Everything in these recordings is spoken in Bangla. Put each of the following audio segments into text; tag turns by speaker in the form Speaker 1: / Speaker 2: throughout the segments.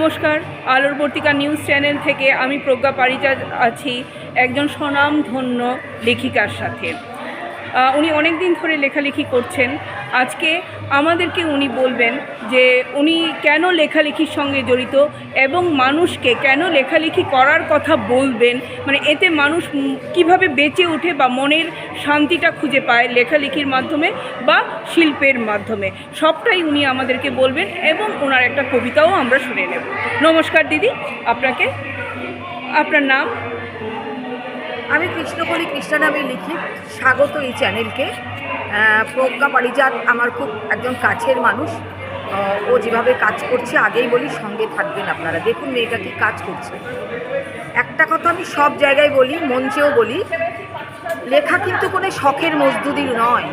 Speaker 1: নমস্কার, আলোর পত্রিকা নিউজ চ্যানেল থেকে আমি প্রজ্ঞা পারিজাত আছি একজন স্বনামধন্য লেখিকার সাথে। উনি অনেক দিন ধরে লেখালেখি করছেন। আজকে আমাদেরকে উনি বলবেন যে উনি কেন লেখালেখির সঙ্গে জড়িত এবং মানুষকে কেন লেখালেখি করার কথা বলবেন, মানে এতে মানুষ কিভাবে বেঁচে ওঠে বা মনের শান্তিটা খুঁজে পায় লেখালেখির মাধ্যমে বা শিল্পের মাধ্যমে, সবটাই উনি আমাদেরকে বলবেন এবং ওনার একটা কবিতাও আমরা শুনে নেব। নমস্কার দিদি, আপনার নাম?
Speaker 2: আমি কৃষ্ণকলি কৃষ্ণা নামে লিখি। স্বাগত এই চ্যানেলকে। প্রজ্ঞা পারিজাত আমার খুব একজন কাছের মানুষ। ও যেভাবে কাজ করছে, আগেই বলি সঙ্গে থাকবেন আপনারা। দেখুন মেয়েটা কি কাজ করছে। একটা কথা আমি সব জায়গায় বলি, মঞ্চেও বলি, লেখা কিন্তু কোনো শখের মজদুরি নয়।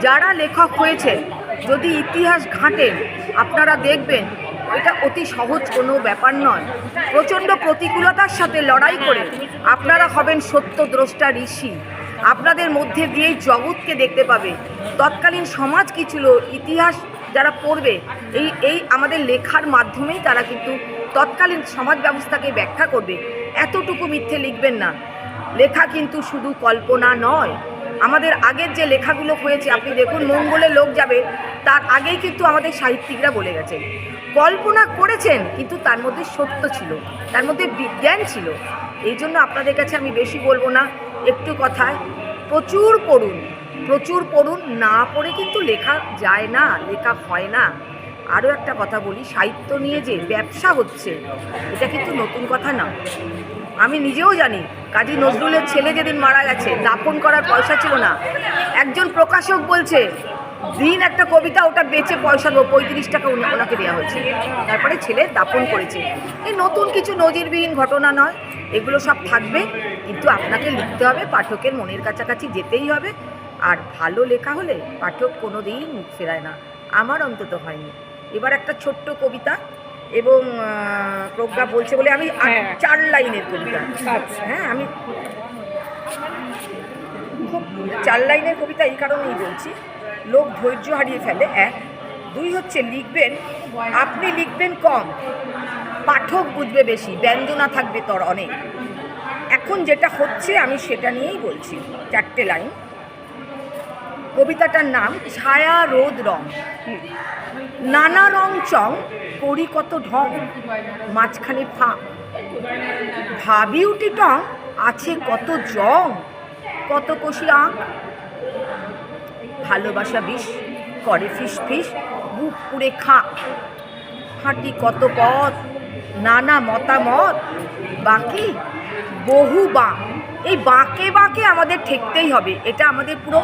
Speaker 2: যারা লেখক হয়েছে যদি ইতিহাস ঘাঁটেন আপনারা দেখবেন এটা অতি সহজ কোনো ব্যাপার নয়। প্রচণ্ড প্রতিকূলতার সাথে লড়াই করে আপনারা হবেন সত্যদ্রষ্টা ঋষি। আপনাদের মধ্যে দিয়েই জগৎকে দেখতে পাবে তৎকালীন সমাজ কী ছিল। ইতিহাস যারা পড়বে এই আমাদের লেখার মাধ্যমেই তারা কিন্তু তৎকালীন সমাজ ব্যবস্থাকে ব্যাখ্যা করবে। এতটুকু মিথ্যে লিখবেন না। লেখা কিন্তু শুধু কল্পনা নয়। আমাদের আগের যে লেখাগুলো হয়েছে আপনি দেখুন, মঙ্গলে লোক যাবে তার আগেই কিন্তু আমাদের সাহিত্যিকরা বলে গেছেন। কল্পনা করেছেন কিন্তু তার মধ্যে সত্য ছিল, তার মধ্যে বিজ্ঞান ছিল। এই জন্য আপনাদের কাছে আমি বেশি বলবো না, একটু কথায় প্রচুর পড়ুন, প্রচুর পড়ুন। না পড়ে কিন্তু লেখা যায় না, লেখা হয় না। আরও একটা কথা বলি, সাহিত্য নিয়ে যে ব্যবসা হচ্ছে এটা কিন্তু নতুন কথা না। আমি নিজেও জানি, কাজী নজরুলের ছেলে যেদিন মারা গেছে দাফন করার পয়সা ছিল না। একজন প্রকাশক বলছে দিন একটা কবিতা, ওটা বেচে পয়সা 35 টাকা ওনাকে দেওয়া হয়েছে। তারপরে ছেলে দাফন করেছে। এই নতুন কিছু নজিরবিহীন ঘটনা নয়, এগুলো সব থাকবে। কিন্তু আপনাকে লিখতে হবে, পাঠকের মনের কাছাকাছি যেতেই হবে। আর ভালো লেখা হলে পাঠক কোনো দিন মুখ ফেরায় না, আমার অন্তত হয়নি। এবার একটা ছোট্ট কবিতা, এবং প্রজ্ঞা বলছে বলে আমি 4 লাইনের কবিতা। হ্যাঁ, আমি খুব 4 লাইনের কবিতা এই কারণেই বলছি, লোক ধৈর্য হারিয়ে ফেলে। 1, 2 হচ্ছে লিখবেন, আপনি লিখবেন কম, পাঠক বুঝবে বেশি, ব্যঞ্জনা থাকবে তোর অনেক। এখন যেটা হচ্ছে আমি সেটা নিয়েই বলছি। 4টে লাইন। কবিতাটার নাম ছায়া রোদ রং। নানা রং চং করি কত ঢং, মাঝখানে ফাঁক ভাবি উঠি টং, আছে কত জং, কত কষি আঁক। ভালোবাসা বিষ করে ফিস ফিস, বুক পুড়ে খাঁ। হাঁটি কত পথ, নানা মতামত, বাকি বহু বাঁক। এই বাঁকে বাঁকে আমাদের ঠেকতেই হবে। এটা আমাদের পুরো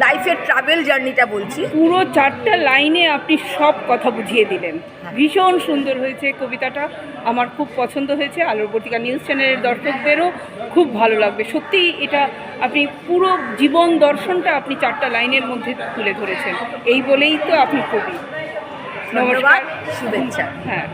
Speaker 2: লাইফের ট্রাভেল জার্নিটা বলছি।
Speaker 1: পুরো 4টা লাইনে আপনি সব কথা বুঝিয়ে দিলেন। ভীষণ সুন্দর হয়েছে কবিতাটা, আমার খুব পছন্দ হয়েছে। আলোর পত্রিকা নিউজ চ্যানেলের দর্শকদেরও খুব ভালো লাগবে। সত্যিই এটা আপনি পুরো জীবন দর্শনটা আপনি 4টা লাইনের মধ্যে তুলে ধরেছেন। এই বলেই তো আপনি কবি।
Speaker 2: ধন্যবাদ, শুভেচ্ছা।
Speaker 1: হ্যাঁ।